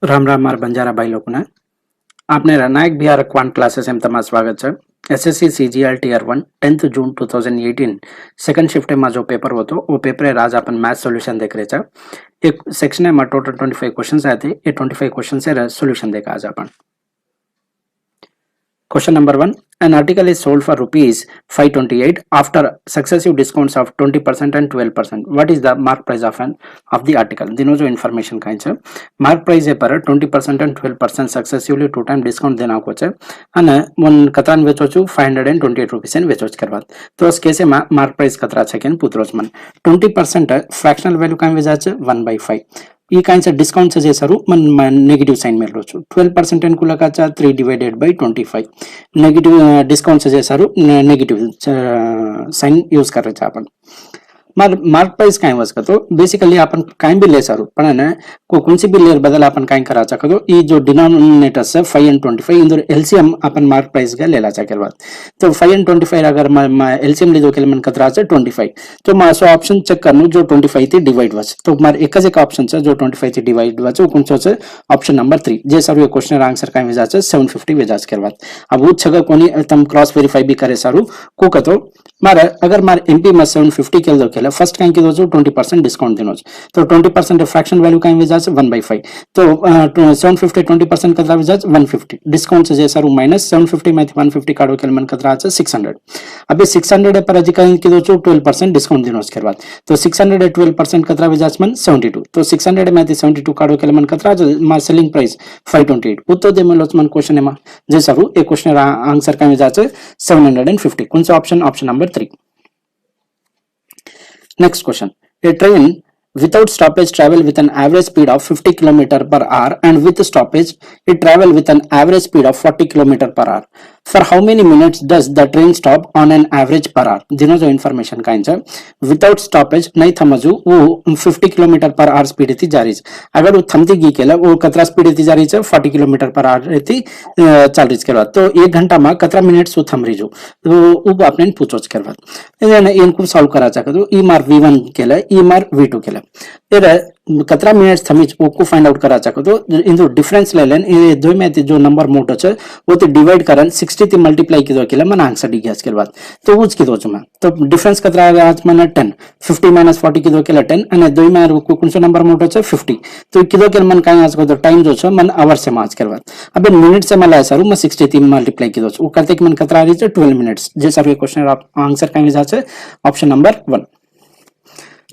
राम राम मार बंजारा भाई लोग ने आपने नायक बिहार क्वांट क्लासेस में તમારું સ્વાગત છે એસએસસી સીજીએલ ટીયર 1 10th जून 2018 सेकंड शिफ्ट में जो पेपर होतो वो पेपर आज अपन मैथ सॉल्यूशन देख रहे थे। एक सेक्शन में टोटल 25 क्वेश्चंस आए थे। ये 25 क्वेश्चन से सॉल्यूशन देखा आज अपन। Question number 1. An article is sold for rupees 528 after successive discounts of 20% and 12%. What is the mark price of the article? दिनों जो information का है mark price है पर 20% and 12% successively 2 time discount देना को है अने मन कतरान वेचो छु 528 रुपीस एन वेचो करवा तो उस केसे mark price कतरा છે કે પૂતરોજ मन 20% fractional value કામ વેચા છે 1/5 ఈ కైండ్స్ డిస్కౌంట్ చేశారు మన నెగటివ్ సైన్ మెళ్ళొచ్చు 12% అనుకూలకాచ 3 డివైడెడ్ బై 25 నెగటివ్ డిస్కౌంట్ చేశారు నెగటివ్ साइन यूज करायचं आपण मार्क प्राइस काय वाज तो बेसिकली आपण काय भी ले सारू पण ना कोणसी भी लेयर बदल आपण काय करायचं करो ये जो डिनोमिनेटर है 5 and 25 Inder LCM upon mark price का लेला के बाद तो 5 and 25 अगर एलसीएम लीधो के मन कतरा है 25 तो मैं सो ऑप्शन चेक करनु जो 25 थी डिवाइड वाच तो मार एकच एक ऑप्शन है जो 25 थी डिवाइड वाच वो कोणचो है ऑप्शन नंबर 3 जे सारू क्वेश्चन आंसर काय वेजा है 750 वेजा के बाद अब वो छग कोनी तम क्रॉस वेरीफाई भी करे सारू को कतो मार अगर मार एमपी में 750 के दो केला फर्स्ट काई के दो 20% डिस्काउंट देनो तो 20% फ्रैक्शन वैल्यू काई वेजा 1/5 तो 750 20% कतरा वेजा 150 डिस्काउंट से सारू माइनस 750 में 150 काढो के मन कतरा 600 अबे 600 पर अजी काई के दो 12% डिस्काउंट देनो के बाद तो 600 12% कतरा वेजा मन 72 तो 600 में 72 काढो के मन कतरा मार सेलिंग प्राइस 528 उत्तर दे मन लोचमन क्वेश्चन में जे सारू ए क्वेश्चन आंसर काई वेजा 750 कौन सा option option number 3। Next question. A train without stoppage travel with an average speed of 50 km per hour and with stoppage it travel with an average speed of 40 km per hour. For how many minutes does the train stop on an average per hour? दिनों जो information का है without stoppage नहीं थमजू वो 50 km per hour speed थी जारी अगर वो थमती गी केला वो कतरा स्पीड थी जारी 40 km per hour थी चल रही करवा तो 1 घंटा में कतरा मिनट सो थम रही जो तो वो आपने पूछो करवा इनको सॉल्व करा चाहे तो ई मार v1 केला ई मार v2 केला फिर कतरा मिनट थमी को फाइंड आउट करा चाहे तो इन जो डिफरेंस ले लेन ये दो में जो नंबर मोटो है वो तो डिवाइड करन 60 थी मल्टीप्लाई की दो केला मन आंसर दी गया के बाद तो उस की दो चुमा तो डिफरेंस कतरा आ आज मन 10 50 - 40 की दो केला 10 અને दो में कौन सा नंबर मोटो है 50 तो की दो केला मन काई आज को तो टाइम जो है मन आवर से माच के बाद अब मिनट से मला सारू मैं 60 थी मल्टीप्लाई की दो वो करते कि मन कतरा आ रही है 12 मिनट्स जे सारू क्वेश्चन आंसर काई जा है option number 1।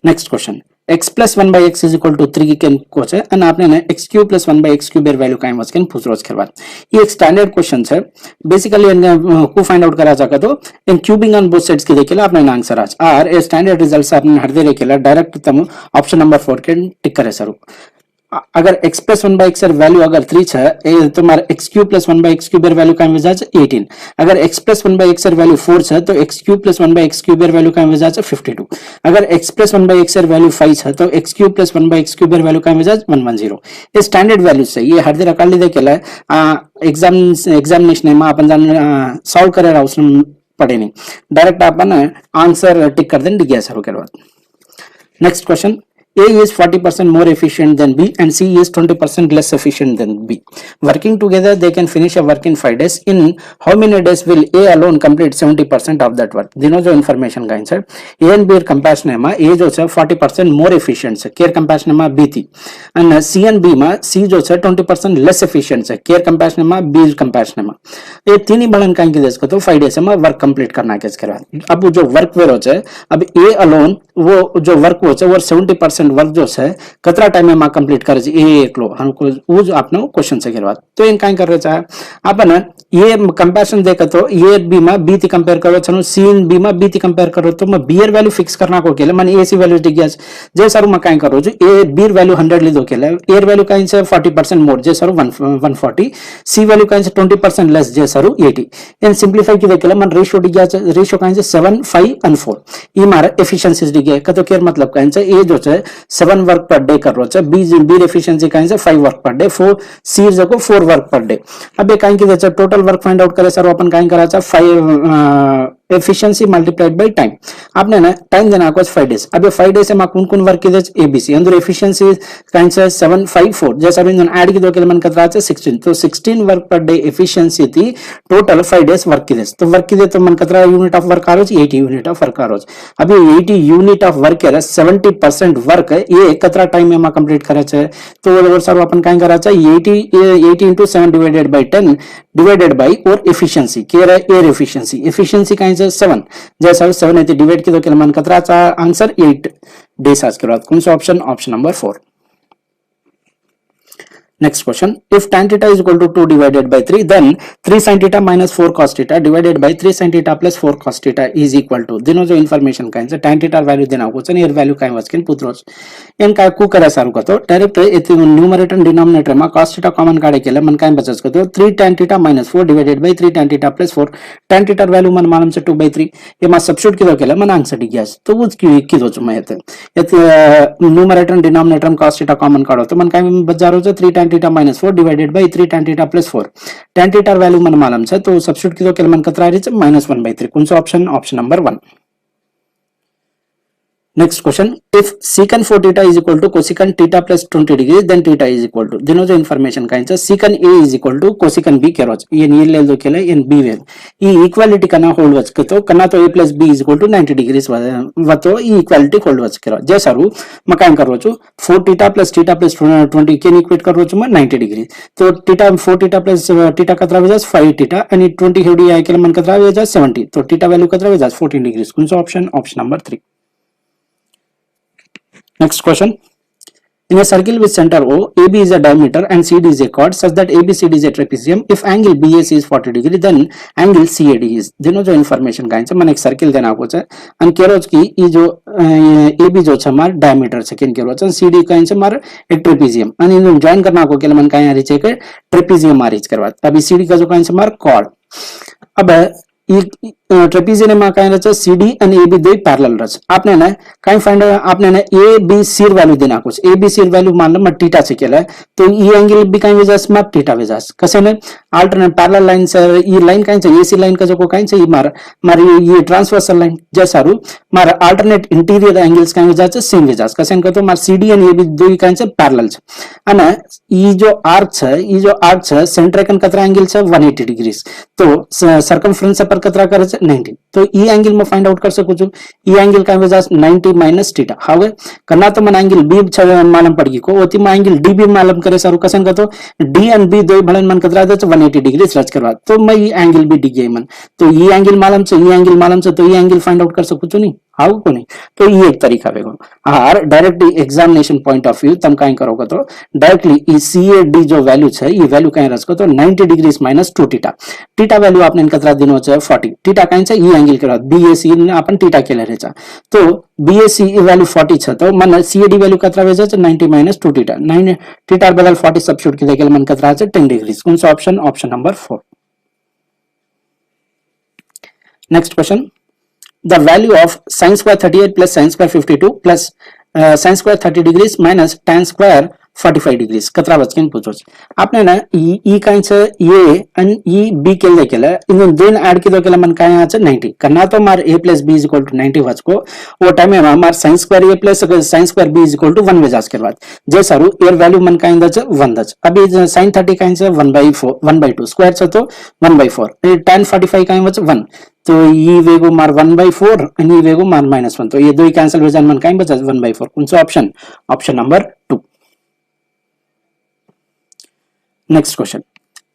Next question x plus 1 by x is equal to 3 के कोच है और आपने ना x cube plus 1 by x cube एर वैल्यू काइम वस्कन पूछ रोज करवा ये एक स्टैंडर्ड क्वेश्चन है बेसिकली को फाइंड आउट करा जाका तो इन क्यूबिंग ऑन बोथ साइड्स के देखेला आपने आंसर आज आर ए स्टैंडर्ड रिजल्ट्स आपने हर दे रेखेला डायरेक्ट तम ऑप्शन नंबर 4 के टिक करे सर अगर x plus 1 by x value अगर 3 है तो मार x cube plus 1 by x cube एर वैल्यू काइम वजा 18 अगर x plus 1 by x value 4 है तो x cube plus 1 by x cube एर वैल्यू काइम वजा 52 अगर x plus 1 by x एर वैल्यू 5 है तो x cube plus 1 by x cube एर वैल्यू काइम वजा 110 ये स्टैंडर्ड वैल्यू से ये हर दे रकाली दे केला एग्जामिनेशन में अपन जान सॉल्व करे अवसर पड़े नहीं डायरेक्ट अपन आंसर टिक कर दें डिग्या सर के बाद। Next question A is 40% more efficient than B and C is 20% less efficient than B. Working together, they can finish a work in 5 days. In how many days will A alone complete 70% of that work? दिनों जो information का answer A and B comparison में A जो है 40% more efficient है care comparison में B थी and C and B में C जो है 20% less efficient है care comparison में B comparison में ये तीन ही बड़न का इंक्रीज को तो 5 days में वर्क कंप्लीट करना कैसे करवा अब जो वर्क वेर होता है अब A alone वो जो वर्क होता है वो 70% वर्क जो है कतरा टाइम में कंप्लीट करे ए एकलो हमको वो जो आपने क्वेश्चन से करवा तो इन काई कर रहे चाहे अपन ये कंपैरिजन देखो तो ए बी में बी थी कंपेयर करो छनु सी इन बी में बी थी कंपेयर करो तो मैं बी एर वैल्यू फिक्स करना को केले माने ए सी वैल्यू दी गया जे सारू मैं काई करो जो ए बी वैल्यू 100 ली दो केले ए वैल्यू काई से 40% मोर जे सारू 140 सी वैल्यू काई से 20% लेस जे सारू 80 इन सिंपलीफाई की देखेले मन रेशियो दी गया रेशियो काई से 7 5 and 4 ये मारा एफिशिएंसी दी गया कतो केयर मतलब काई से ए जो है 7 वर्क पर डे कर रो बी एफिशिएंसी काई से 5 वर्क पर डे 4 सी को 4 वर्क पर डे अब ये काई की टोटल वर्क फाइंड आउट करे सर अपन काई करा 5 एफिशिएंसी मल्टीप्लाइड बाय टाइम आपने ना टाइम देना को 5 डेज अब 5 डेज में कौन कौन वर्क किदे एबीसी अंदर एफिशिएंसी कांचे 754 जैसा बिन ऐड की दो के मन कतरा 16 तो 16 वर्क पर डे एफिशिएंसी थी टोटल 5 डेज वर्क किदे तो वर्क किदे तो मन कतरा unit of work arose 80 unit of work arose अभी 80 यूनिट ऑफ वर्क है 70% वर्क ये कतरा टाइम में कंप्लीट करे छे तो और सर अपन काय करा छे 80 into 7 divided by 10 divided by और efficiency के रहा एयर efficiency काय छे 7 जैसा 7 है डिवाइड की तो के मन कतरा आंसर 8 डेज आज के बाद कौन सा option option number 4 Next question, if tan theta is equal to 2 divided by 3, then 3 sin theta minus 4 cos theta divided by 3 sin theta plus 4 cos theta is equal to दिनो जो information काय छे tan theta value देना होको छे air value काय वाचकेन पुत्रोच N काय कू करे सारू कतो डायरेक्ट एती न्यूमरेटर एंड डिनोमिनेटर में cos theta कॉमन काढे केले मन काय बचस कतो 3 tan theta minus 4 divided by 3 tan theta plus 4 tan theta value मन मालूम छे 2/3 ये मा सब्स्टिट्यूट किदो केले मन आंसर दी गया तो वो किदो च मैं येते न्यूमरेटर एंड डिनोमिनेटर में cos theta कॉमन काढो तो मन काय बजारो छे 3 tan theta minus 4 divided by 3 tan theta plus 4 tan theta value मन मालूम छे तो सब्स्टिट्यूट किदो केले मन कतरा रे छे -1/3 कौन सा option option number 1 Next question, if secant 4 theta is equal to cosecant theta plus 20 degrees, then theta is equal to दिनो जो information का answer secant A is equal to cosecant B के रोज ये नील ले दो केले इन B वेल ये equality करना होल्ड वच के तो करना तो A plus B is equal to 90 degrees व तो ये equality होल्ड वच के रोज जैसा रू मकान कर रोचु 4 theta plus 20 के इक्वेट कर रोचु में 90 डिग्री तो theta 4 theta plus theta कतरा वजह 5 theta and 20 हेडी आए के मन कतरा वजह 70 तो theta वैल्यू कतरा वजह 14 डिग्री कौन सा option option number 3 Next question. In a circle with center O, AB is a diameter and CD is a chord such that ABCD is a trapezium. If angle BAC is 40 degree, then angle CAD is. दोनों जो information का है, मैंने एक circle देना आपको चाहिए. अन केरोज की ये जो AB जो है हमारा diameter है किन केरोज, CD का है हमारा एक trapezium. अन इन्हें join करना आपको केले मन का है रिचे के trapezium आरिच करवा. अभी CD का जो का है हमारा chord. अब ट्रेपेजियम में काय रच सीडी आणि एबी दो पैरेलल रच आपने ना काय फाइंड आपने ना ए बी सी वैल्यू देना कुछ ए बी सी वैल्यू मान लो मैं थीटा से केला तो ये एंगल भी काय वजह से मैं थीटा वजह से कसे ने अल्टरनेट पैरेलल लाइन से ये लाइन काय से एसी लाइन का जो को काय से ये मार ये ट्रांसवर्सल लाइन जैसा रू मार अल्टरनेट इंटीरियर एंगल्स काय वजह से सेम वजह से कसे को तो मार सीडी आणि एबी दो काय से पैरेलल छ અને ये जो आर्क है सेंटर कन कतरा एंगल है 180 डिग्री तो सर्कमफ्रेंस पर कतरा करे 90 तो ई एंगल में फाइंड आउट कर सकू छु ई एंगल का वजह 90 माइनस थीटा हावे करना तो मन एंगल बी मालूम पड़गी को ओती में एंगल डी भी मालूम करे सारू कसन का तो डी एंड बी दो भलन मन कतरा दे 180 डिग्री सर्च करवा तो मैं ई एंगल भी डी गई मन तो ई एंगल मालूम से तो ई एंगल फाइंड आउट कर सकू छु नहीं हाउ को नहीं तो ये एक तरीका वेगो हार directly examination point of view तम काय करोगे तो डायरेक्टली ई सीएडी जो वैल्यू है ये वैल्यू काय रसको तो 90 degrees minus 2 theta theta value आपने कतरा दिनो है 40 थीटा काय है ये एंगल के बीएसी ने अपन थीटा केले रेचा तो बीएसी वैल्यू 40 छ तो मन सीएडी वैल्यू कतरा वेजा 90 माइनस 2 थीटा 9 थीटा बदल 40 सब्स्टिट्यूट के देके मन कतरा है 10 डिग्रीज कौन सा option option number 4 next question the value of sin square 38 plus sin square 52 plus sin square 30 degrees minus tan square 45 degrees कतरा बचकेन पूछो आपने ना ई काई से ये एंड ई बी के लिए केला इन दोन ऐड की तो केला मन काय आ 90 करना तो मार a plus b is equal to 90 वच को वो टाइम में हमार sin square a plus sin square b is equal to 1 वजास के बाद जैसा रू एयर वैल्यू मन काय दच 1 दच अभी sin 30 काई से 1/4 1/2 स्क्वायर छ तो 1/4 tan 45 काई वच 1 तो ये वेगो मार 1/4 and ये वेगो मार -1 तो ये दो ही कैंसिल हो जान मन काय बचा 1/4 कौन सा option option number 2 Next question.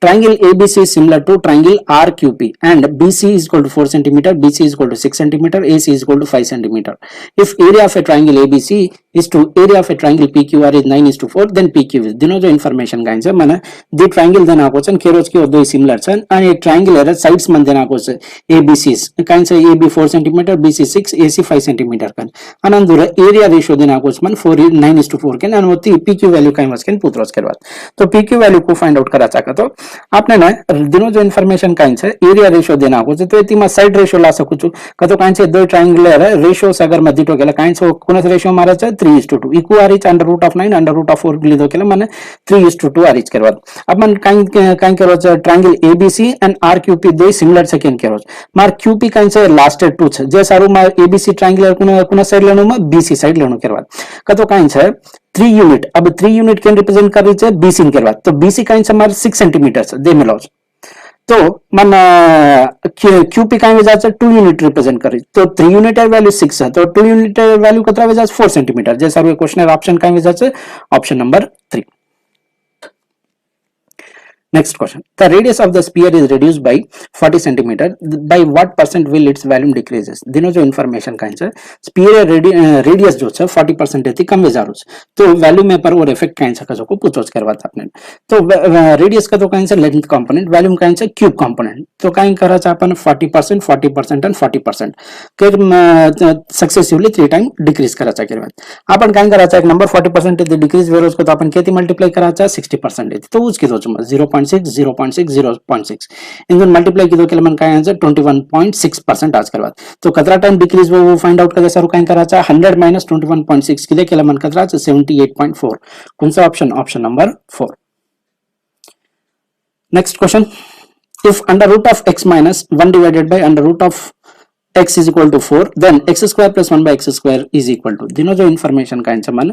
Triangle ABC is similar to triangle RQP and BC is equal to 4 cm, BC is equal to 6 cm, AC is equal to 5 cm. If area of a triangle ABC is to area of a triangle PQR is 9:4, then PQ is. दिनों जो information again से मना दे triangle देना को चन केरोज की और दो similar चन और ये triangle है sides मन देना को से ABCs गाइन से AB 4 cm, BC 6, AC 5 cm कन अनंदुर area ratio देना को चन 9:4 के न अनुमति PQ value काइन वस्कन पुत्रोज करवात तो PQ value को find out करा चाहता तो आपने ना दिनो जो इन्फॉर्मेशन काई छे एरिया रेशियो देना को तो एती में साइड रेशियो ला सकू छु कतो काई छे दो ट्रायंगुलर रेशियोस अगर मध्य तो केला काई छे कोनस रेशियो मारे छे 3:2 equal are each under root of 9 under root of 4 लीधो केला माने 3:2 आर इच करवा अब मन काई करो छे ट्रायंगल एबीसी एंड आरक्यूपी दो सिमिलर सेकंड करो मार क्यूपी काई छे लास्टेड 2 छे जे सारू मार एबीसी ट्रायंगुलर कोना साइड लेनो में बीसी साइड लेनो करवा कतो काई छे 3 यूनिट अब 3 यूनिट कैन रिप्रेजेंट कर रही है बीसी के बाद तो बीसी का इंच हमारे 6 सेंटीमीटर दे मिलाओ तो मन क्यूपी का वजह से 2 यूनिट रिप्रेजेंट कर रही तो 3 यूनिट वैल्यू 6 है तो 2 यूनिट वैल्यू कतरा वजह से 4 सेंटीमीटर जैसा क्वेश्चन है ऑप्शन का वजह से option number 3. Next question. The radius of the sphere is reduced by 40 centimeter. By what percent will its volume decreases? दिनों जो information का है sphere radius जो है 40% है कम वे जारूस तो वैल्यू में पर और इफेक्ट काइंस का जो को पूछोच करवाता आपने तो रेडियस का तो coins length component volume coins cube component तो काइन करा चा अपन 40% 40% एंड 40% कर सक्सेसिवली 3 टाइम डिक्रीज करा चा करवा अपन काइन करा चा एक नंबर 40% है डिक्रीज वेरोस को तो अपन केती मल्टीप्लाई करा चा 60% है तो उसकी तो 0.6 0.6 0.6 इनमें मल्टीप्लाई की दो के मन का आंसर 21.6% आज करवा तो कतरा टाइम डिक्रीज वो फाइंड आउट करे सर काइन करा चा 100 माइनस 21.6 के लिए केला मन कतरा 78.4 कौन सा option option number 4. Next question if under root of x minus 1 divided by under root of x is equal to 4 then x square plus 1 by x square is equal to दिनों जो information का answer मन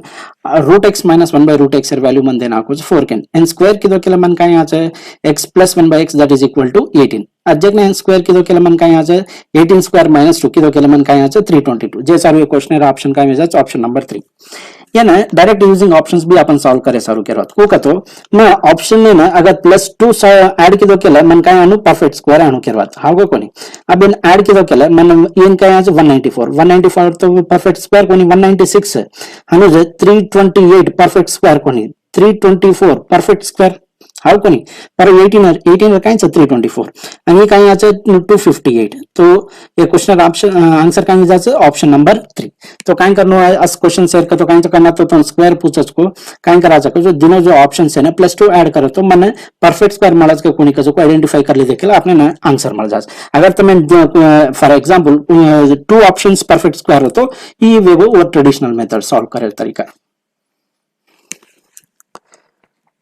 root x minus 1 by root x er value मन देना कुछ 4 can n square की दो के मन का यहाँ है x plus 1 by x that is equal to 18 अजक ने n स्क्वायर की दो के मन का यहाँ है 18 स्क्वायर minus 2 की दो के मन का यहाँ है 322 जैसा ये क्वेश्चन है ऑप्शन का है ऑप्शन नंबर 3 या ना डायरेक्ट यूजिंग ऑप्शंस भी अपन सॉल्व करे सारू के रात को कतो ना ऑप्शन में ना अगर +2 ऐड की दो केला मन का अनु परफेक्ट स्क्वायर अनु के रात हागो कोनी अब इन ऐड की दो केला मन इन का यहाँ 194 तो परफेक्ट स्क्वायर कोनी 196 है हनु 328 परफेक्ट स्क्वायर कोनी 324 परफेक्ट स्क्वायर हाउ कोनी पर 18 काइन से 324 आणि ये काइन आचे 258 तो ये क्वेश्चन ऑप्शन आंसर काइन जाचे ऑप्शन नंबर 3 तो काइन करनो है अस क्वेश्चन शेयर का तो काइन तो करना तो स्क्वायर पूछच को काइन करा सको जो दिनो जो ऑप्शन है ना +2 ऐड करो तो मने परफेक्ट स्क्वायर मळज के कोनी कसो को आइडेंटिफाई कर ले देखेला आपने ना आंसर मळ जास अगर तुम for example 2 options perfect square हो तो ये वेगो और ट्रेडिशनल मेथड सॉल्व करे तरीका.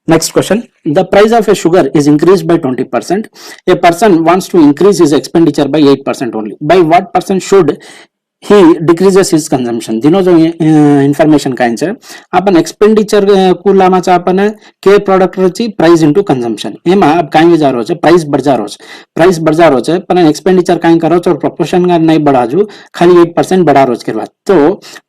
Next question. The price of a sugar is increased by 20%. A person wants to increase his expenditure by 8% only. By what percent should he decreases his consumption? दिनों जो information का answer अपन expenditure को लामा चा अपन के product रची price into consumption एमा अब काई में जा रहो छे प्राइस बढ़ जा रहो छे पर एक्सपेंडिचर काई करो छो प्रोपोर्शन का नहीं बढ़ा जो खाली 8% बढ़ा रोज के बाद तो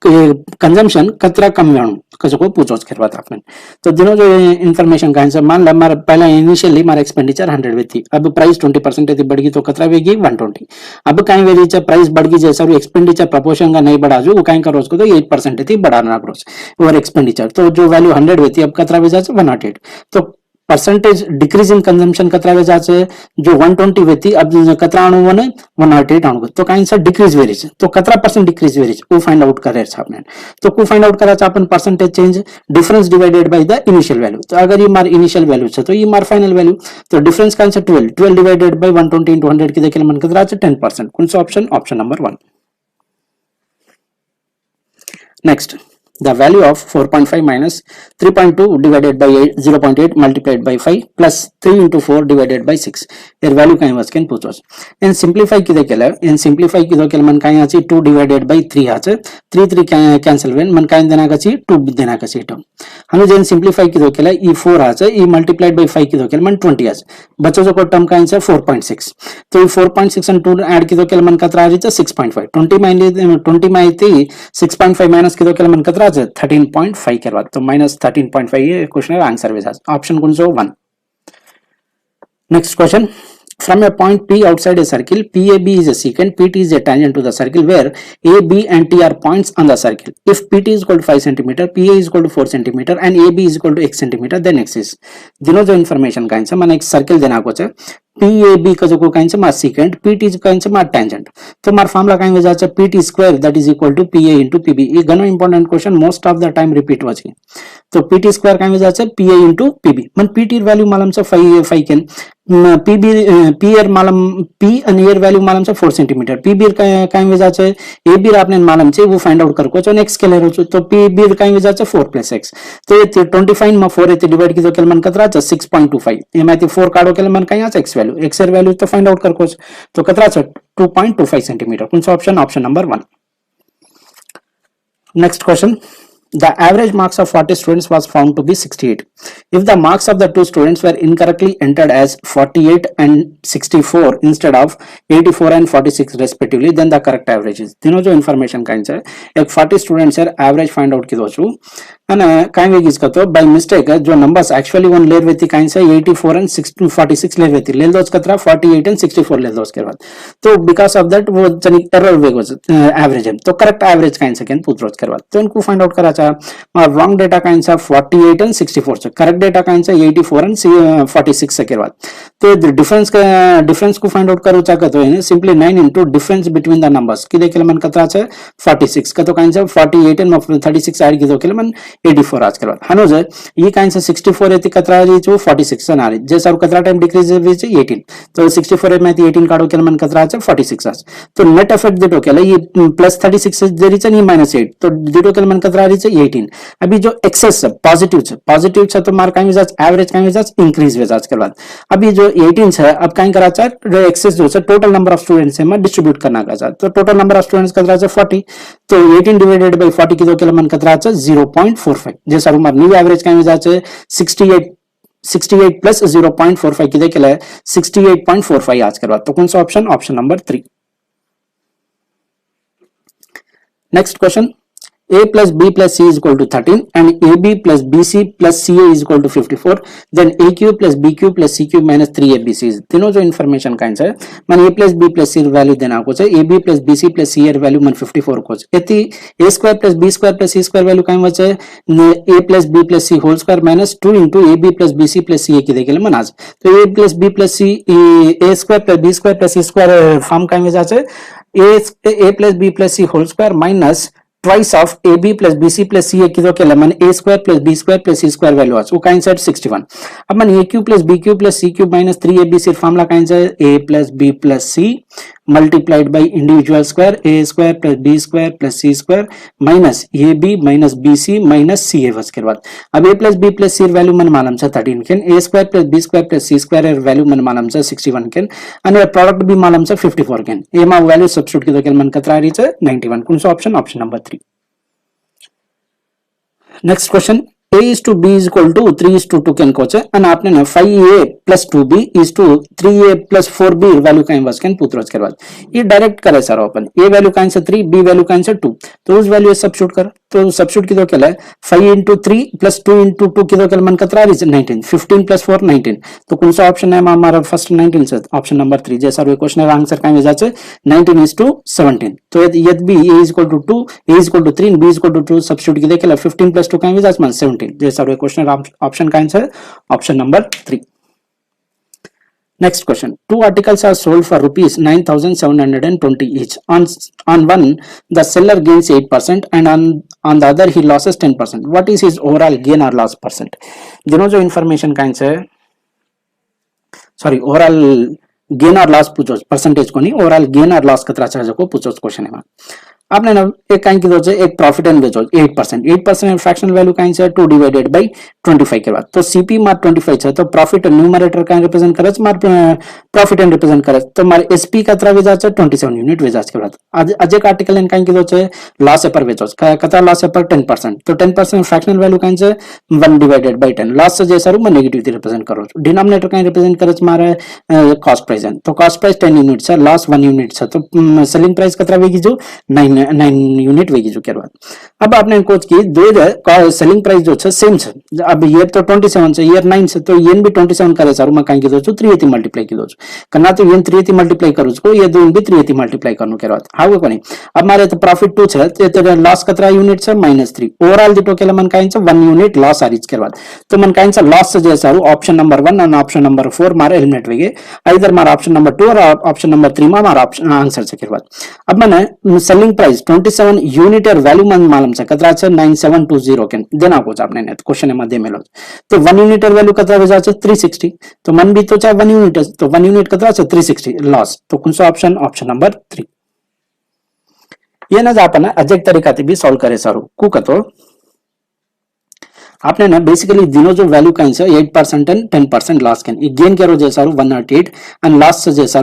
कंजम्पशन कतरा कम वेणु कसो को पूछो के बाद आपने तो दिनों जो इन्फॉर्मेशन का आंसर मान ला मारा पहला इनिशियली मारा एक्सपेंडिचर 100 वे थी अब प्राइस 20% थी बढ़ गई तो कतरा वेगी 120 अब काई वेली चा प्राइस बढ़ गई जैसा एक्सपेंडिचर प्रपोर्शन का नहीं बढ़ा जो काई करो उसको तो 8% थी बढ़ाना रोज और एक्सपेंडिचर तो जो वैल्यू 100 वे थी अब कतरा वे जाचे 108 तो परसेंटेज डिक्रीज इन कंजम्पशन कतरा वे जाचे जो 120 वे थी अब कतरा आणु वन 108 आणु तो काई सा डिक्रीज वेरीज तो कतरा परसेंट डिक्रीज वेरीज वो फाइंड आउट करे छ आपने तो को फाइंड आउट करा छ अपन percentage change difference divided by the initial value तो अगर ये मार इनिशियल वैल्यू छ तो ये मार फाइनल वैल्यू तो डिफरेंस का आंसर 12 डिवाइडेड बाय 120 into 100 की देखेल मन कतरा छ 10% कौन सा option option number 1. Next, the value of 4.5 minus 3.2 divided by 0.8 multiplied by 5 plus 3 into 4 divided by 6. Their value kind was can put us. And simplify की देखेला in simplify की देखेल मन काई आची 2 divided by 3 आचे 3 cancel when मन काई देना कची 2 देना कची टर्म हमें जेन सिंप्लीफाई की दोकेला ई 4 आचे ई मल्टीप्लाइड बाय 5 की दोकेला मन 20 आचे बच्चों जो को टर्म का आंसर 4.6 तो ई 4.6 and 2 ऐड की दोकेला मन कतरा आ रही 6.5 20 में थी 6.5 माइनस की दोकेला मन कतरा आ 13.5 करवा तो माइनस 13.5 ये क्वेश्चन का आंसर वेसा ऑप्शन कौन सा 1. Next question. From a point P outside a circle, PAB is a secant, PT is a tangent to the circle where A, B and T are points on the circle. If PT is equal to 5 cm, PA is equal to 4 cm and AB is equal to x cm, then x is. दिनों जो information का answer मैंने एक circle देना कुछ है PAB का जो कहीं मार सीकेंट, PT जो कहीं मार टेंजेंट, तो मार फॉर्मूला कहीं वजह से PT square that is equal to PA into PB। ये घणो important question most of the time repeat होची। तो PT स्क्वायर कहीं वजह से PA इंटू PB मन PT वैल्यू मालूम से 5 केन, PB P एर मालूम P અને एर वैल्यू मालूम છે 4 સેન્ટીમીટર, PB કઈ વજહ છે AB आपने मालूम છે वो फाइंड आउट करको तो नेक्स्ट स्केलर हो तो PB कई वजह से 4 + x तो ये 25 में 4 एते डिवाइड की तो केल मन कतरा છે 6.25 एमाથી 4 काढो केल मन कई আছে x वैल्यू, x एर वैल्यू तो फाइंड आउट करको तो कतरा છે 2.25 सेंटीमीटर। कौन सा option? Option number 1। Next question, the average marks of 40 students was found to be 68. If the marks of the two students were incorrectly entered as 48 and 64 instead of 84 and 46 respectively, then the correct average is। तीनों जो information Kine से एक 40 students है average find out की दो चू અને કાઈ વેગી इसका तो बाय मिस्टेक जो नंबर्स एक्चुअली वन लेर वेती काइन से 84 and 46 लेर वेती लेल दोस कतरा 48 and 64 लेल दोस के बाद तो बिकॉज ऑफ दैट वो जनी एरर वेग वाज एवरेज है तो करेक्ट एवरेज काइन से कैन पूछ रोज के बाद तो इनको फाइंड आउट करा चा रॉन्ग डेटा काइन से 48 and 64 से करेक्ट डेटा काइन से 84 and 46 से के बाद तो डिफरेंस को फाइंड आउट करो चा तो है simply 9 into difference between the numbers की देखे मन कतरा छे 46 का तो काइन से 48 and 36 ऐड की तो के मन 84 आज के बाद हनो जे ये काइन से 64 एती कतरा री जो 46 ना री जे सब कतरा टाइम डिक्रीज वे छे 18 तो 64 में 18 काढो के मन कतरा छे 46 आज तो नेट इफेक्ट देतो के ये +36 जे री छे नी -8 तो देतो के मन कतरा री छे 18। अभी जो एक्सेस पॉजिटिव छे तो मार काई वजह एवरेज काई वजह इंक्रीज वे आज के बाद अभी जो 18 छे अब काई करा छे एक्सेस जो छे टोटल नंबर ऑफ स्टूडेंट्स में डिस्ट्रीब्यूट करना का छे तो टोटल नंबर ऑफ स्टूडेंट्स कतरा छे 40 तो 18 डिवाइडेड बाय 40 की दो के मन कतरा छे 0.45 जे सारू मार न्यू एवरेज काई वजह छे 68 प्लस 0.45 की देखे 68.45 आज के बाद तो कौन सा option? Option number 3। Next question, A plus B plus C is equal to 13 and AB plus BC plus CA is equal to 54, then AQ plus BQ plus CQ minus 3ABC is तीनों जो information kind है मन A plus B plus C value देना को चाहिए AB plus BC plus CA value मन 54 को एती A square plus B square plus C square value kind बचे A plus B plus C whole square minus 2 into AB plus BC plus CA की देखेले मन आज तो A plus B plus C A square plus B square plus C square form kind में जाचे A plus B plus C whole square minus twice of AB plus BC plus CA की तो के मन A square plus B square plus C square value आज वो Kine set 61 अब मन AQ plus BQ plus CQ minus 3ABC formula काइन से A plus B plus C multiplied by individual square A square plus B square plus C square minus AB minus BC minus CA वस के बाद अब A plus B plus C value मन मालूम से 13 केन A square plus B square plus C square value मन मालूम से 61 केन અને प्रोडक्ट भी मालूम से 54 केन ए मा वैल्यू सब्स्टिट्यूट की तो केन मन कतरा री छे 91 कौन सा option? Option number 3। Next question, A is to B is equal to 3 is to 2 can कोचे અને आपने ने 5A plus 2B is to 3A plus 4B value का इनवर्स कैन पुत्रोज के बाद ये डायरेक्ट करे सर अपन A वैल्यू का answer 3 B value का आंसर 2 तो उस वैल्यू सब्स्टिट्यूट कर तो सब्स्टिट्यूट की तो क्या है 5 into 3 plus 2 into 2 की तो क्या मन कतरा री 19 15 plus 4 19 तो कौन सा ऑप्शन है हमारा फर्स्ट 19 से ऑप्शन नंबर 3 जैसा वे क्वेश्चन है आंसर का वजह से 19 is to 17 तो यदि B A is equal to 2 A is equal to 3 B is equal to 2 substitute की देखेला 15 plus 2 का वजह से 17 जैसा वे क्वेश्चन ऑप्शन का answer option number 3। Next question, two articles are sold for rupees 9,720 each. On one, the seller gains 8% and on the other he loses 10%. What is his overall gain or loss percent? दोनों जो information का answer overall gain और loss पूछो percentage को नहीं overall gain और loss कतरा चाहे को पूछो क्वेश्चन है आपने ना एक काइन की दो एक प्रॉफिट एंड बेचो 8% फ्रैक्शनल वैल्यू काइन से 2 डिवाइडेड बाय 25 के बाद तो सीपी मार 25 છે तो प्रॉफिट न्यूमरेटर का रिप्रेजेंट करे मार प्रॉफिट एंड रिप्रेजेंट करे तो मार एसपी कतरा वेजा છે 27 यूनिट वेजा के बाद आज एक आर्टिकल इन काइन की दो लॉस पर वेचो कतरा लॉस पर 10% तो 10% फ्रैक्शनल वैल्यू काइन से 1 डिवाइडेड बाय 10 लॉस से जैसा मैं नेगेटिव थी रिप्रेजेंट करो डिनोमिनेटर का रिप्रेजेंट करे मारे कॉस्ट प्राइस तो कॉस्ट प्राइस 10 यूनिट है लॉस 1 यूनिट है तो सेलिंग प्राइस कतरा वेगी जो 9 9 યુનિટ વેગી જો करवा अब आपने कोच की दो सेलिंग प्राइस जो है सेम है अब ईयर तो 27 है ईयर 9 है तो ये भी 27 करे सारू मैं कहीं की दो 380 मल्टीप्लाई की दो करना तो ये 380 मल्टीप्लाई करूँ को ये दो भी 380 मल्टीप्लाई करनो करवा हाउ कोनी अब मारे तो प्रॉफिट 2 है तो लॉस कतरा यूनिट है -3 ओवरऑल दिटो केला मन कहीं 1 यूनिट लॉस आरीच करवा तो मन कहीं लॉस से जे सारू ऑप्शन नंबर 1 और ऑप्शन नंबर 4 मारे एलिमिनेट वेगे इधर मारा ऑप्शन नंबर 2 और ऑप्शन नंबर 3 में मारा ऑप्शन आंसर से करवा अब मैंने सेलिंग प्राइस 27 यूनिट और वैल्यू मन मालूम से कतरा है 9720 के देना कुछ आपने ने क्वेश्चन में दे मेलो तो 1 यूनिट और वैल्यू कतरा हो जाए 360 तो मन भी तो चाहे 1 यूनिट है तो 1 यूनिट कतरा है 360 लॉस तो कौन सा ऑप्शन ऑप्शन नंबर 3 ये ना आपण अजक तरीका भी सॉल्व करे सारू कु कतो आपने ना बेसिकली दिनों जो वैल्यू कहीं से 8% एंड 10% लॉस कैन गेन करो जैसा 108 एंड लॉस से जैसा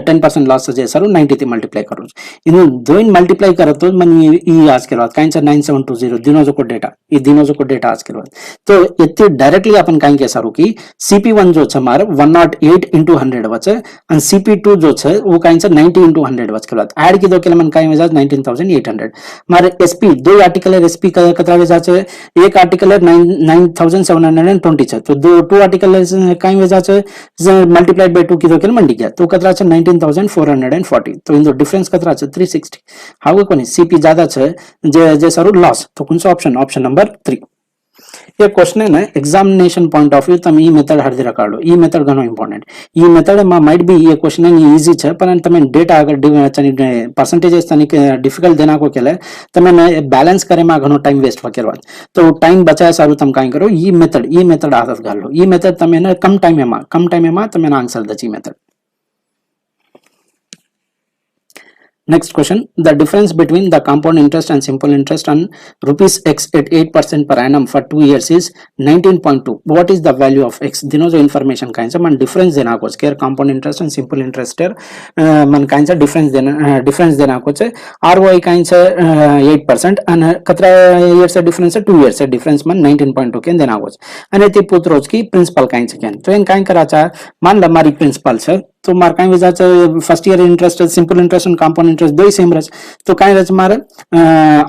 10% लॉस से जैसा 90 मल्टीप्लाई करो इन दो इन मल्टीप्लाई करो तो मन ये आज के बाद कहीं से 9720 दिनों जो को डेटा ये दिनों जो को डेटा आज के बाद तो इतने डायरेक्टली अपन कहीं के सारू की CP1 जो है हमारे 108 into 100 बचे एंड CP2 जो है वो कहीं से 90 into 100 बच के बाद ऐड की दो के मन कहीं वजह 19800 हमारे SP दो आर्टिकल है SP का कतरा वजह एक आर्टिकल है 9720 है तो टू आर्टिकल कहीं वजह से मल्टीप्लाइड बाय 2 की दो के मंडी गया तो कतरा 19440 तो इन दो डिफरेंस कतरा 360 हाउ कोनी CP ज्यादा है जे सारू लॉस तो कौन सा ऑप्शन ऑप्शन नंबर 3 ये क्वेश्चन है ना एग्जामिनेशन पॉइंट ऑफ व्यू तम ई मेथड हर दिरा काढो ई मेथड घणो इंपोर्टेंट ई मेथड में माइट बी ये क्वेश्चन है इजी है पर तमे डेटा अगर चनी परसेंटेजेस तनी डिफिकल्ट देना को केले तमे बैलेंस करे में घणो टाइम वेस्ट वकेरवा तो टाइम बचाए सारू तम काई करो ई मेथड आदत गाल लो ई मेथड तमे ना कम टाइम में तमे आंसर दची method Next question, the difference between the compound interest and simple interest on rupees X at 8% per annum for 2 years is 19.2. What is the value of X? दिनों जो information Kine से मन difference देना कुछ care compound interest and simple interest मन Kine से difference देना कुछ ROI काइन से 8% and कतरा year से difference है 2 years से difference मन 19.2 के देना कुछ अने ती पुत्रोज की principal काइन से तो इन काइन करा चाहे मान ला हमारी principal से तो मार कहीं वजह से first year interest simple interest and compound interest दो ही सेम रच तो कहीं रच मारे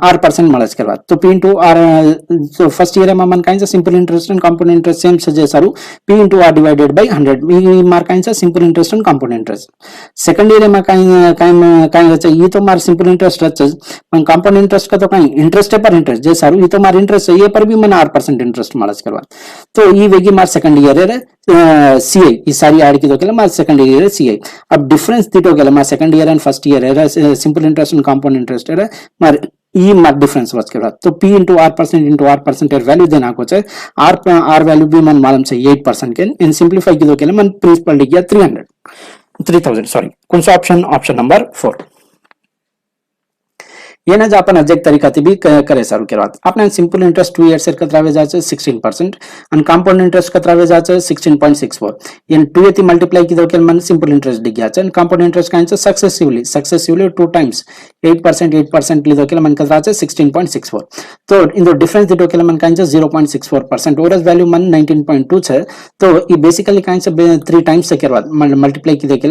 8% मलच करवा तो P into R तो फर्स्ट ईयर में मन कहीं से simple interest and compound interest same से जैसा रू P into R divided by 100 मार कहीं से simple interest and compound interest second year में कहीं रच ये तो मार सिंपल इंटरेस्ट रच पर कंपाउंड इंटरेस्ट का तो कहीं इंटरेस्ट पर इंटरेस्ट जैसा रू ये तो मार इंटरेस्ट है ये पर भी मन 8% इंटरेस्ट मलच करवा तो ये वेगी मार सेकंड ईयर है CI ಈ ಸಾರಿ ಆಡ್ ಕಿದೋಕೆಲ್ಲ ಮಾ ಸೆಕೆಂಡ್ ಇಯರ್ CI अब डिफरेंस दिटोकेಲ್ಲ ಮಾ second year and first year है simple interest and compound interest है मार ई मार डिफरेंस बच के बाद तो P into R% वैल्यू देना को है R वैल्यू भी मन मालूम से 8% के इन सिंपलीफाई किदोकेಲ್ಲ मन प्रिंसिपल लिख गया 3000 सॉरी कौन सा ऑप्शन ऑप्शन नंबर 4 ये ना अपन अजक तरीका भी करे सारू के बाद आपने सिंपल इंटरेस्ट 2 इयर्स कतरा वे जाचे 16% एंड कंपाउंड इंटरेस्ट कतरा वे जाचे 16.64 इन 2 एती मल्टीप्लाई की दो के मन सिंपल इंटरेस्ट दिख गया एंड कंपाउंड इंटरेस्ट काइन से सक्सेसिवली 2 टाइम्स 8% ली दो के मन कतरा है 16.64 तो इन दो डिफरेंस दिटो के मन काइन से 0.64% और वैल्यू मन 19.2 है तो ये बेसिकली काइन से 3 टाइम्स से के बाद मल्टीप्लाई की दे के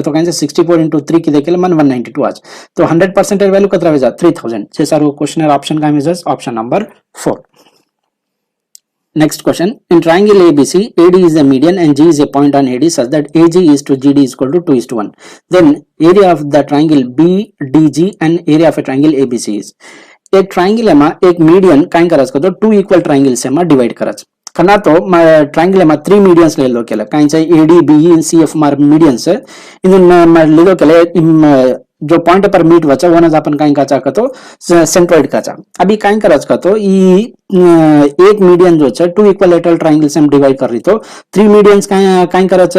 कतो काइन से 64 into 3 की दे के मन 192 आज तो 100% वैल्यू कतरा वे 3000 से सारो क्वेश्चन ऑप्शन का measures option number 4 next question in triangle ABC AD is a median and G is a point on AD such that AG is to GD is equal to 2:1 then area of the triangle BDG and area of a triangle ABC is एक triangle में एक median Kine करस को तो 2 equal triangle से में divide करस करना तो ट्रायंगल में 3 मीडियंस ले लो केला काइन से AD BE and CF मार मीडियंस इन ले लो केला जो पॉइंट पर मीट वचा वन अपन काई काचा कतो सेंट्रोइड काचा अभी काई करज कतो ई एक मीडियन जो है 2 इक्विलेटरल ट्रायंगल से हम डिवाइड कर रही तो 3 मीडियंस काई करज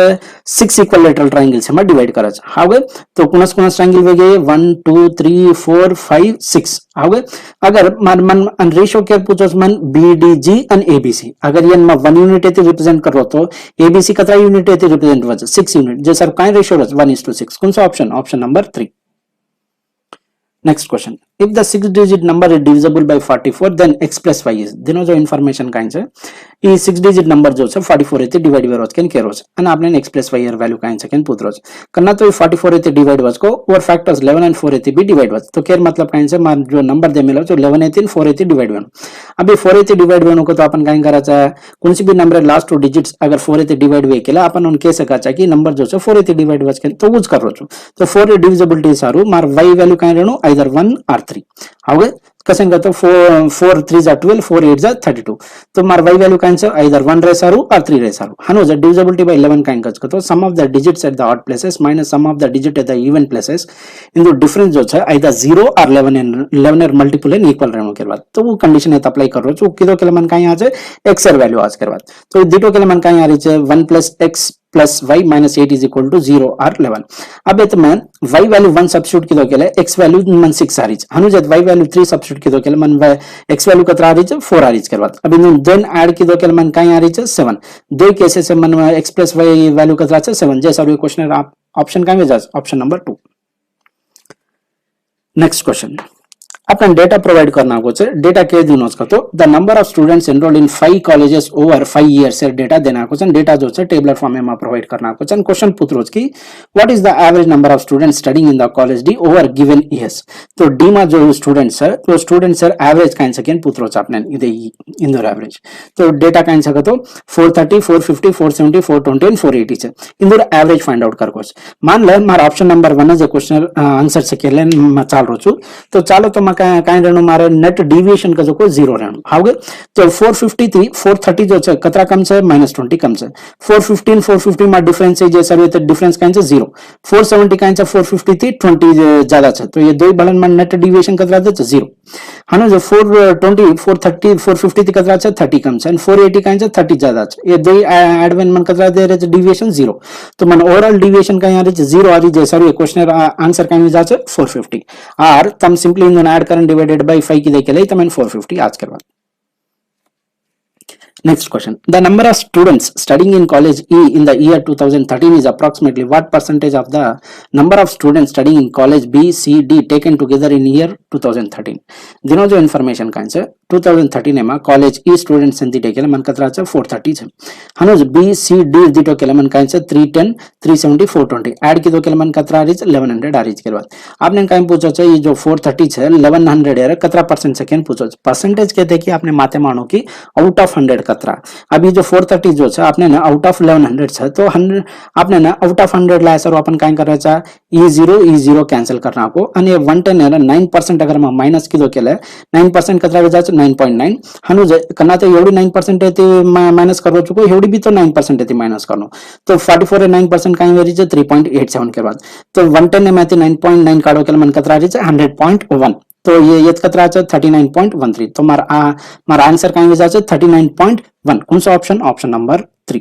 6 इक्विलेटरल ट्रायंगल से हम डिवाइड करज हावे तो कुनस ट्रायंगल वे गए 1 2 3 4 5 6 हावे अगर मन रेशियो के पूछोस मन BDG एंड ABC अगर ये 1 यूनिट एती रिप्रेजेंट करो तो ABC कतरा यूनिट एती रिप्रेजेंट वज 6 यूनिट जैसा काई रेशियो रज 1:6 कौन सा option option number 3 Next question. if the 6-digit number is divisible by 44 then x plus y is તેનો જો ઇન્ફોર્મેશન કાંઈ છે એ 6-digit નંબર જો છે 44 રીતે ડિવાઇડ વેરો છે કેન કેરો છે અને આપણે x plus y વેલ્યू કાંઈ છે કેન પૂતરો છે કરના તો 44 રીતે ડિવાઇડ વચકો ઓર ફેક્ટર્સ 11 and 4 રીતે भी डिवाइड वच तो केर मतलब कांई છે मार जो नंबर दे मिलो जो 11 అయితే 4 అయితే डिवाइड वेनो अभी 4 అయితే डिवाइड वेनो को तो अपन कांई कराचा कोणसी भी नंबर लास्ट 2 डिजिट्स अगर 4 అయితే डिवाइड वे केला अपन उन कह सकाचा की नंबर जो છે 4 అయితే डिवाइड वच के तो यूज करो छु तो 4 डिविजिबिलिटी सारू मार y वैल्यू कांई रेनो आइदर 1 or 3 हाउ कसे तो 4 3 जा 12 4 8 जा 32 तो मार y वैल्यू कांई છે आइदर 1 रे सारू or 3 रे सारू हनो ज डिविजिबिलिटी बाय 11 कांई कच तो sum of the digits at the odd places minus sum of the digit at the even places in the difference जो છે आइदर 0 or 11 er मल्टीपल एन इक्वल रहनो के बाद तो वो कंडीशन है अप्लाई कर रो छु किदो के मन काई आ છે x er वैल्यू आज के बाद तो दिटो के मन काई आ रही છે 1 plus x plus y minus 8 is equal to 0 or 11 अब ये मैं y वैल्यू 1 सब्स्टिट्यूट किदो केले x वैल्यू मन 6 आ रही है हनु जब y वैल्यू 3 सब्स्टिट्यूट किदो केले मन x वैल्यू कतरा आ रही है 4 आ रही है के बाद अब इन देन ऐड किदो केले मन काई आ रही है 7 दो केसेस से मन x plus y वैल्यू कतरा है 7 जैसा ये क्वेश्चन आप ऑप्शन काई में जा ऑप्शन नंबर 2 नेक्स्ट क्वेश्चन अपन डेटा प्रोवाइड करना को छे डेटा के दिनो छ तो the number of students enrolled in 5 colleges over 5 years से डेटा देना को छन डेटा जो छे टेबुलर फॉर्म में प्रोवाइड करना को छन क्वेश्चन पूछरो छ की what is the average number of students studying in the college D over given years तो डी में जो स्टूडेंट्स है तो स्टूडेंट्स सर एवरेज काइन सेकंड पूछरो छ आपने इदे इंदोर एवरेज तो डेटा काइन छ तो 430 450 470 420 and 480 छे इंदोर एवरेज फाइंड आउट कर को मान ले मार ऑप्शन नंबर 1 जो क्वेश्चन आंसर से केले म चाल रो छु तो चालो तो म काइन रहनो नेट डिविएशन का जो को 0 रहनो हाउ तो 453 430 जो છે कतरा कम છે -20 कम છે 415 450 માં डिफरेंस है जे सर तो डिफरेंस काई છે 0 470 काई છે 450 થી 20 ज्यादा છે तो ये दो बलन में नेट डिविएशन कतरा છે 0 हानो जो 420 430 450 થી कतरा છે 30 कम છે 480 काई છે 30 ज्यादा છે ये दो ऐड वन मन कतरा दे रहे डिविएशन 0 तो मन ओवरऑल डिविएशन काई आ रही है 0 आ रही है सर ये क्वेश्चन आंसर काई में जा છે 450 और तम सिंपली इन ऐड करन डिवाइडेड बाय 5 की देखे ले तमन 450 आज करवा Next question. The number of students studying in college E in the year 2013 is approximately what percentage of the number of students studying in college B, C, D taken together in year 2013? दिनों जो information कांच है 2013 में college E students संधि टेकेले मन कतरा है 430 है हनुज B, C, D दिटो केले मन कांच है 310 370 420 ऐड की दो केले मन कतरा रही है 1100 आ रही है के बाद आपने काइन पूछा है ये जो 430 है 1100 है कतरा परसेंट सेकंड पूछो परसेंटेज कहते हैं कि आपने माते मानो की आउट ऑफ 100 कतरा अभी जो 430 जो है आपने ना आउट ऑफ 1100 है तो 100 आपने ना आउट ऑफ 100 लाया सर अपन काई करायचा e0 कैंसिल करना को आणि 110 है 9% अगर मैं माइनस किलो केले 9% कतरा जायचं 9.9 हनु कना ते एवढी 9% आहे ते माइनस करू चुको एवढी भी तो 9% आहे ते माइनस करनो तो 44 है 9% काई वेरी जे 3.87 के बाद तो 110 में 9.9 काढो केले मन कतरा रीच 100.1 तो ये कतरा 39.13 तो मारा आंसर काई जायचं 39.1 कौन सा option option number 3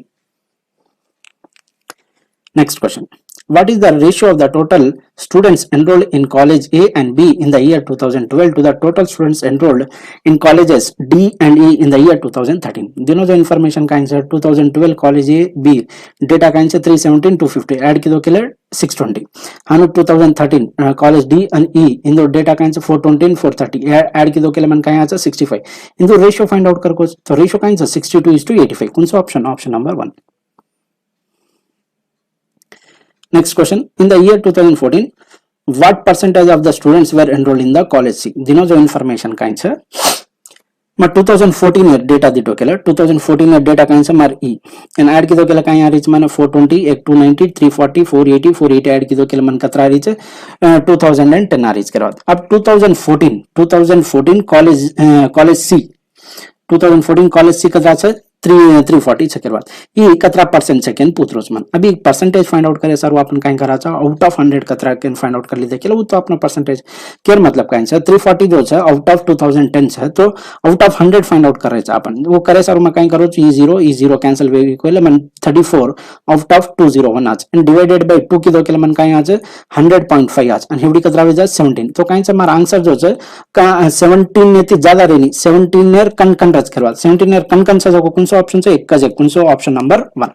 next question What is the ratio of the total students enrolled in college A and B in the year 2012 to the total students enrolled in colleges D and E in the year 2013? दिनों जो information का answer 2012 college A B data का answer 317 250 add की दो के लिए 620 हाँ 2013 college D and E इन दो data का आंसर 420 430 ऐड की दो के लिए मन का आंसर 65 इन दो ratio find out कर को तो ratio का आंसर 62:85 कौन सा option option number 1 Next question. In the year 2014, what percentage of the students were enrolled in the college C? दिनों जो information का आंसर मैं 2014 में डेटा दिटो केला 2014 में डेटा का आंसर मार E एंड ऐड की दो केला काई आ रही है माने 420 290 340 480 480 ऐड की दो केला मन कतरा रही है 2010 आ रही है के बाद अब 2014 कॉलेज C 2014 कॉलेज C कतरा है 340 के बाद ये कतरा परसेंट सेकंड पूछरो मन अभी परसेंटेज फाइंड आउट करे सर वो अपन काई कराचा आउट ऑफ 100 कतरा कैन फाइंड आउट कर ली देखिए वो तो अपना परसेंटेज केयर मतलब काई है 340 जो है आउट ऑफ 2010 है तो आउट ऑफ 100 फाइंड आउट करे छ अपन वो करे सर मैं काई करो e0 कैंसिल वे इक्वल मन 34 आउट ऑफ 201 आज एंड डिवाइडेड बाय 2 की दो के मन काई आज 100.5 आज एंड एवडी कतरा जा 17 तो काई से हमारा आंसर जो है 17 ने ज्यादा रेनी 17 ने कन रच करवा 17 ने कन से जो कौन सा ऑप्शन से एक का कौन सा ऑप्शन नंबर 1